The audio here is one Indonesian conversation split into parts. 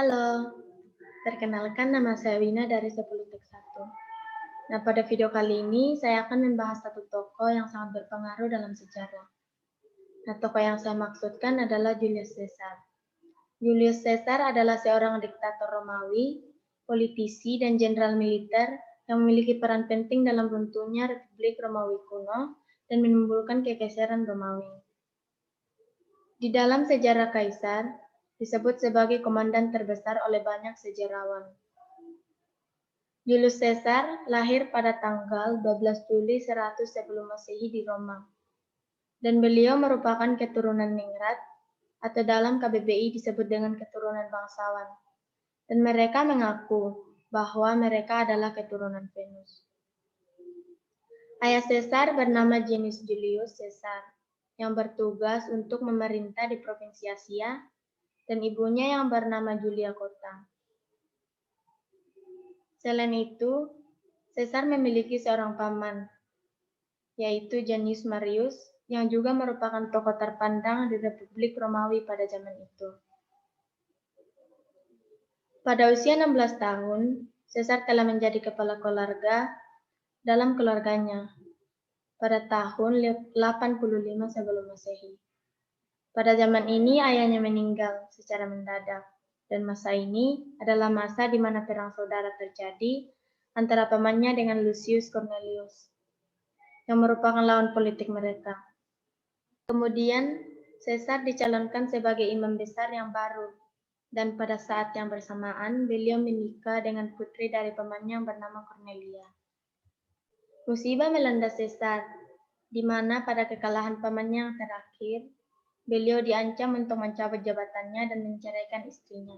Halo, perkenalkan nama saya Wina dari Sepolitik 1. Nah, pada video kali ini saya akan membahas satu tokoh yang sangat berpengaruh dalam sejarah. Nah, tokoh yang saya maksudkan adalah Julius Caesar. Julius Caesar adalah seorang diktator Romawi, politisi, dan jenderal militer yang memiliki peran penting dalam runtuhnya Republik Romawi kuno dan menimbulkan kekaisaran Romawi. Di dalam sejarah kaisar, disebut sebagai komandan terbesar oleh banyak sejarawan. Julius Caesar lahir pada tanggal 12 Juli 100 sebelum Masehi di Roma. Dan beliau merupakan keturunan ningrat atau dalam KBBI disebut dengan keturunan bangsawan. Dan mereka mengaku bahwa mereka adalah keturunan Venus. Ayah Caesar bernama Gnaeus Julius Caesar yang bertugas untuk memerintah di provinsi Asia dan ibunya yang bernama Julia Cotta. Selain itu, Caesar memiliki seorang paman, yaitu Gnaeus Marius, yang juga merupakan tokoh terpandang di Republik Romawi pada zaman itu. Pada usia 16 tahun, Caesar telah menjadi kepala keluarga dalam keluarganya pada tahun 85 sebelum Masehi. Pada zaman ini ayahnya meninggal secara mendadak, dan masa ini adalah masa di mana perang saudara terjadi antara pamannya dengan Lucius Cornelius, yang merupakan lawan politik mereka. Kemudian, Caesar dicalonkan sebagai imam besar yang baru, dan pada saat yang bersamaan, beliau menikah dengan putri dari pamannya yang bernama Cornelia. Musibah melanda Caesar, di mana pada kekalahan pamannya yang terakhir, beliau diancam untuk mencabut jabatannya dan menceraikan istrinya.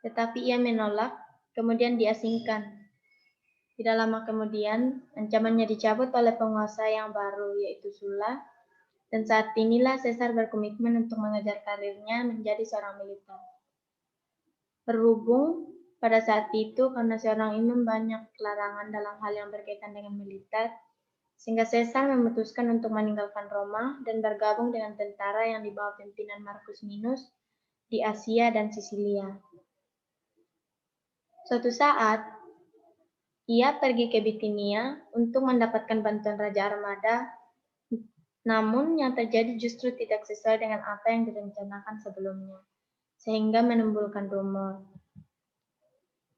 Tetapi ia menolak, kemudian diasingkan. Tidak lama kemudian, ancamannya dicabut oleh penguasa yang baru, yaitu Sulla, dan saat inilah Caesar berkomitmen untuk mengejar karirnya menjadi seorang militer. Berhubung pada saat itu karena seorang imam banyak larangan dalam hal yang berkaitan dengan militer, sehingga Caesar memutuskan untuk meninggalkan Roma dan bergabung dengan tentara yang dibawa pimpinan Marcus Minus di Asia dan Sisilia. Suatu saat, ia pergi ke Bitinia untuk mendapatkan bantuan Raja Armada, namun yang terjadi justru tidak sesuai dengan apa yang direncanakan sebelumnya, sehingga menimbulkan rumor.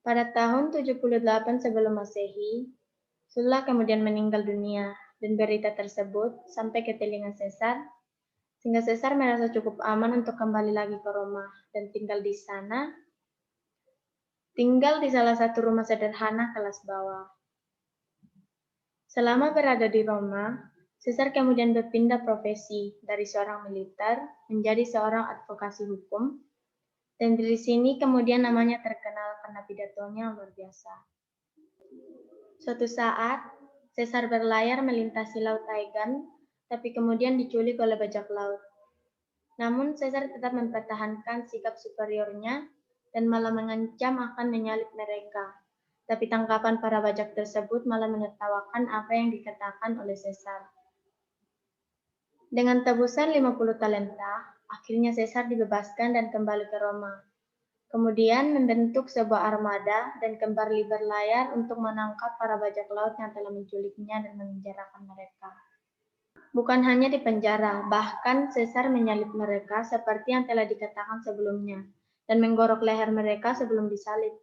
Pada tahun 78 sebelum Masehi, Sulla kemudian meninggal dunia, dan berita tersebut sampai ke telinga Caesar, sehingga Caesar merasa cukup aman untuk kembali lagi ke Roma dan tinggal di salah satu rumah sederhana kelas bawah. Selama berada di Roma, Caesar kemudian berpindah profesi dari seorang militer menjadi seorang advokasi hukum, dan dari sini kemudian namanya terkenal karena pidatonya yang luar biasa. Suatu saat, Caesar berlayar melintasi Laut Aegan, tapi kemudian diculik oleh bajak laut. Namun Caesar tetap mempertahankan sikap superiornya dan malah mengancam akan menyalib mereka. Tapi tangkapan para bajak tersebut malah menertawakan apa yang dikatakan oleh Caesar. Dengan tebusan 50 talenta, akhirnya Caesar dibebaskan dan kembali ke Roma. Kemudian membentuk sebuah armada dan kembali berlayar untuk menangkap para bajak laut yang telah menculiknya dan memenjarakan mereka. Bukan hanya di penjara, bahkan Caesar menyalib mereka seperti yang telah dikatakan sebelumnya, dan menggorok leher mereka sebelum disalib.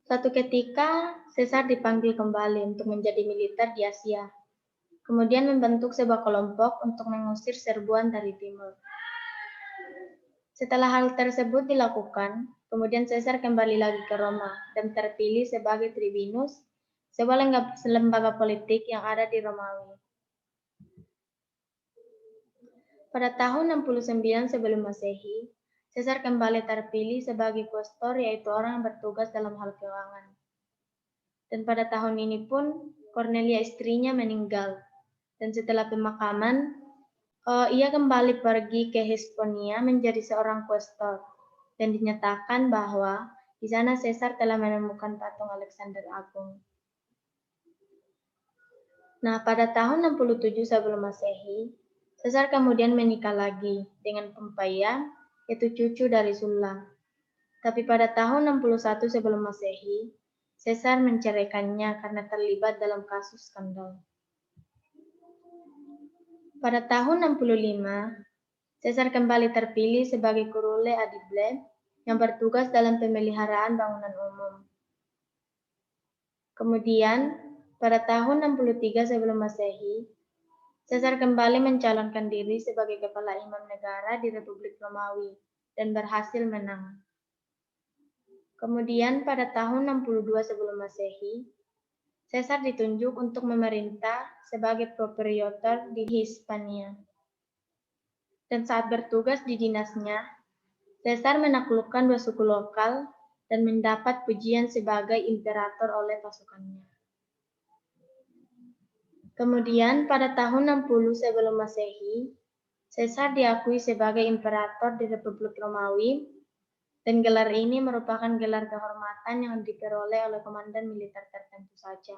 Suatu ketika, Caesar dipanggil kembali untuk menjadi militer di Asia. Kemudian membentuk sebuah kelompok untuk mengusir serbuan dari timur. Setelah hal tersebut dilakukan, kemudian Caesar kembali lagi ke Roma dan terpilih sebagai tribunus, sebuah lembaga politik yang ada di Romawi. Pada tahun 69 sebelum Masehi, Caesar kembali terpilih sebagai quaestor, yaitu orang yang bertugas dalam hal keuangan. Dan pada tahun ini pun Cornelia istrinya meninggal. Dan setelah pemakaman, ia kembali pergi ke Hispania menjadi seorang quaestor, dan dinyatakan bahwa di sana Caesar telah menemukan patung Alexander Agung. Nah, pada tahun 67 sebelum Masehi, Caesar kemudian menikah lagi dengan Pompeia, yaitu cucu dari Sulla. Tapi pada tahun 61 sebelum Masehi, Caesar menceraikannya karena terlibat dalam kasus skandal. Pada tahun 65, Caesar kembali terpilih sebagai Curule Adible yang bertugas dalam pemeliharaan bangunan umum. Kemudian, pada tahun 63 sebelum Masehi, Caesar kembali mencalonkan diri sebagai kepala imam negara di Republik Romawi dan berhasil menang. Kemudian pada tahun 62 sebelum Masehi, Caesar ditunjuk untuk memerintah sebagai proprietor di Hispania. Dan saat bertugas di dinasnya, Caesar menaklukkan 2 suku lokal dan mendapat pujian sebagai imperator oleh pasukannya. Kemudian pada tahun 60 sebelum Masehi, Caesar diakui sebagai imperator di Republik Romawi, dan gelar ini merupakan gelar kehormatan yang diperoleh oleh komandan militer tertentu saja.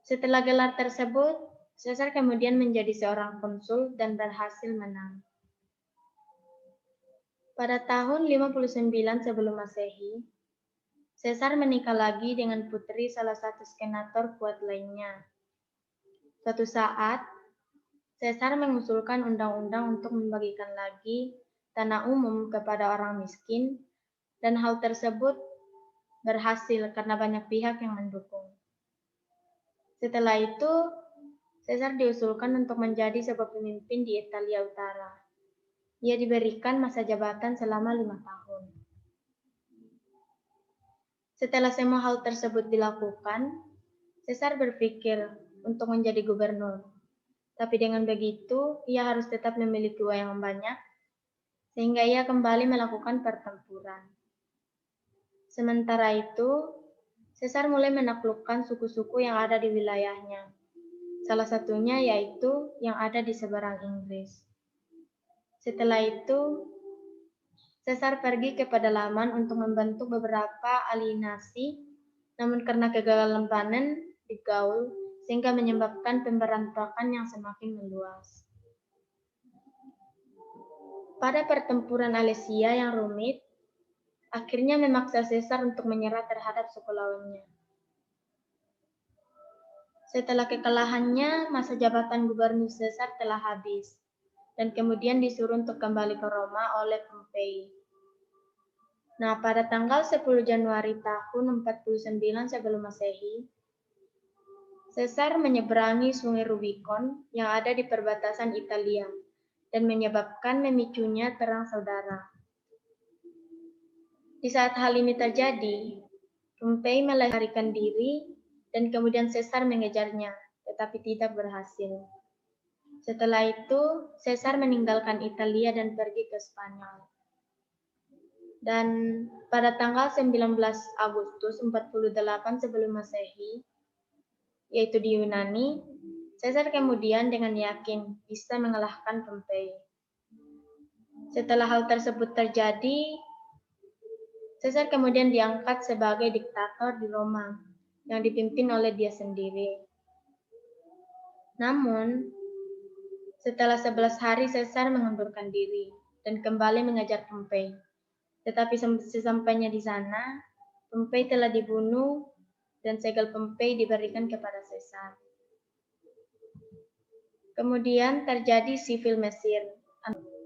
Setelah gelar tersebut, Caesar kemudian menjadi seorang konsul dan berhasil menang. Pada tahun 59 sebelum Masehi, Caesar menikah lagi dengan putri salah satu senator kuat lainnya. Suatu saat, Caesar mengusulkan undang-undang untuk membagikan lagi tanah umum kepada orang miskin, dan hal tersebut berhasil karena banyak pihak yang mendukung. Setelah itu, Caesar diusulkan untuk menjadi sebuah pemimpin di Italia Utara. Ia diberikan masa jabatan selama 5 tahun. Setelah semua hal tersebut dilakukan, Caesar berpikir untuk menjadi gubernur. Tapi dengan begitu, ia harus tetap memiliki uang yang banyak, sehingga ia kembali melakukan pertempuran. Sementara itu, Caesar mulai menaklukkan suku-suku yang ada di wilayahnya. Salah satunya yaitu yang ada di seberang Inggris. Setelah itu, Caesar pergi ke pedalaman untuk membentuk beberapa aliansi, namun karena kegagalan panen di Gaul, sehingga menyebabkan pemberontakan yang semakin meluas. Pada pertempuran Alesia yang rumit, akhirnya memaksa Caesar untuk menyerah terhadap suku lawannya. Setelah kekalahannya, masa jabatan gubernur Caesar telah habis, dan kemudian disuruh untuk kembali ke Roma oleh Pompei. Nah, pada tanggal 10 Januari tahun 49 sebelum Masehi, Caesar menyeberangi sungai Rubicon yang ada di perbatasan Italia dan menyebabkan memicunya perang saudara. Di saat hal ini terjadi, Pompei melarikan diri dan kemudian Caesar mengejarnya, tetapi tidak berhasil. Setelah itu, Caesar meninggalkan Italia dan pergi ke Spanyol. Dan pada tanggal 19 Agustus 48 sebelum Masehi, yaitu di Yunani, Caesar kemudian dengan yakin bisa mengalahkan Pompei. Setelah hal tersebut terjadi, Caesar kemudian diangkat sebagai diktator di Roma yang dipimpin oleh dia sendiri. Namun, setelah 11 hari Caesar mengundurkan diri dan kembali mengejar Pompei. Tetapi sesampainya di sana, Pompei telah dibunuh dan segel Pompei diberikan kepada Caesar. Kemudian terjadi sivil Mesir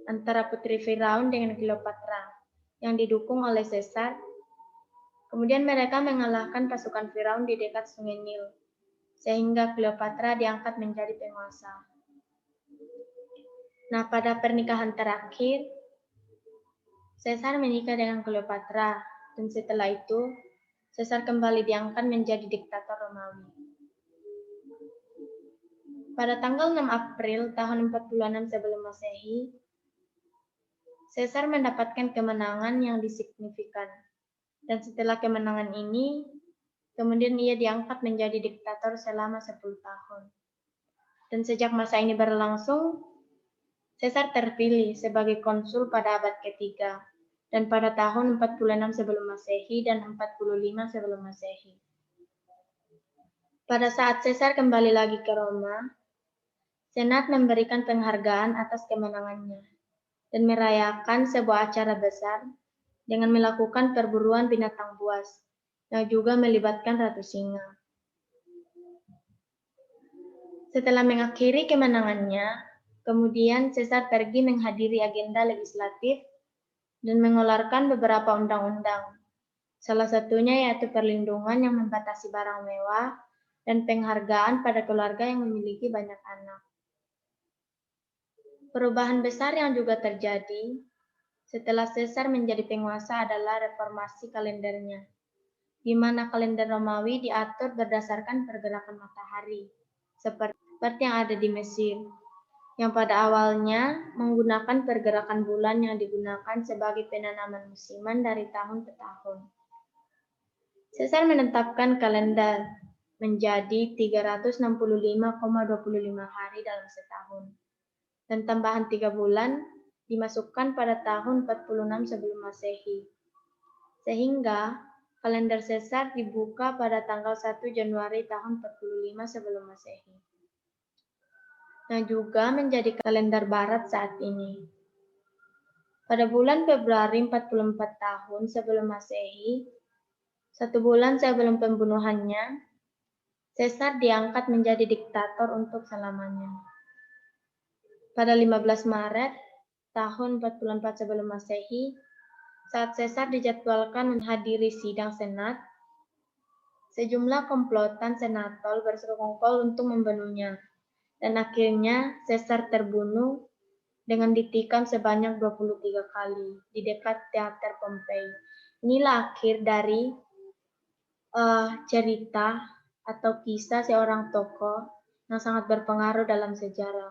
antara putri Firaun dengan Cleopatra yang didukung oleh Caesar. Kemudian mereka mengalahkan pasukan Firaun di dekat Sungai Nil, sehingga Cleopatra diangkat menjadi penguasa. Nah, pada pernikahan terakhir, Caesar menikah dengan Cleopatra, dan setelah itu, Caesar kembali diangkat menjadi diktator Romawi. Pada tanggal 6 April tahun 46 sebelum Masehi, Caesar mendapatkan kemenangan yang signifikan, dan setelah kemenangan ini, kemudian ia diangkat menjadi diktator selama 10 tahun. Dan sejak masa ini berlangsung, Caesar terpilih sebagai konsul pada abad ketiga, dan pada tahun 46 sebelum Masehi dan 45 sebelum Masehi. Pada saat Caesar kembali lagi ke Roma, Senat memberikan penghargaan atas kemenangannya dan merayakan sebuah acara besar dengan melakukan perburuan binatang buas, yang juga melibatkan ratu singa. Setelah mengakhiri kemenangannya, kemudian Caesar pergi menghadiri agenda legislatif dan mengeluarkan beberapa undang-undang. Salah satunya yaitu perlindungan yang membatasi barang mewah dan penghargaan pada keluarga yang memiliki banyak anak. Perubahan besar yang juga terjadi setelah Caesar menjadi penguasa adalah reformasi kalendernya, di mana kalender Romawi diatur berdasarkan pergerakan matahari, seperti yang ada di Mesir, yang pada awalnya menggunakan pergerakan bulan yang digunakan sebagai penanaman musiman dari tahun ke tahun. Caesar menetapkan kalender menjadi 365,25 hari dalam setahun, dan tambahan 3 bulan dimasukkan pada tahun 46 sebelum Masehi. Sehingga kalender Caesar dibuka pada tanggal 1 Januari tahun 45 sebelum Masehi, yang juga menjadi kalender barat saat ini. Pada bulan Februari 44 tahun sebelum Masehi, 1 bulan sebelum pembunuhannya, Caesar diangkat menjadi diktator untuk selamanya. Pada 15 Maret tahun 44 sebelum Masehi, saat Caesar dijadwalkan menghadiri sidang Senat, sejumlah komplotan senator bersekongkol untuk membunuhnya, dan akhirnya Caesar terbunuh dengan ditikam sebanyak 23 kali di dekat teater Pompei. Inilah akhir dari cerita atau kisah seorang tokoh yang sangat berpengaruh dalam sejarah,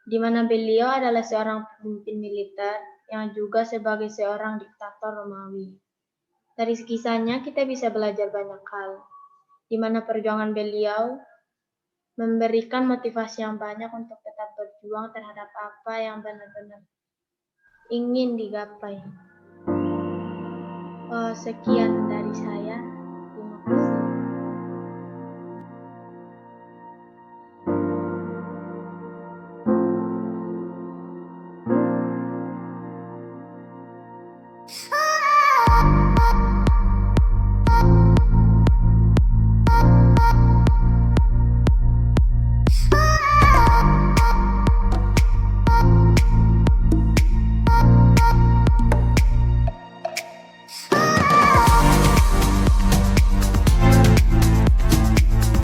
di mana beliau adalah seorang pemimpin militer yang juga sebagai seorang diktator Romawi. Dari kisahnya kita bisa belajar banyak hal, di mana perjuangan beliau memberikan motivasi yang banyak untuk tetap berjuang terhadap apa yang benar-benar ingin digapai. Sekian dari saya.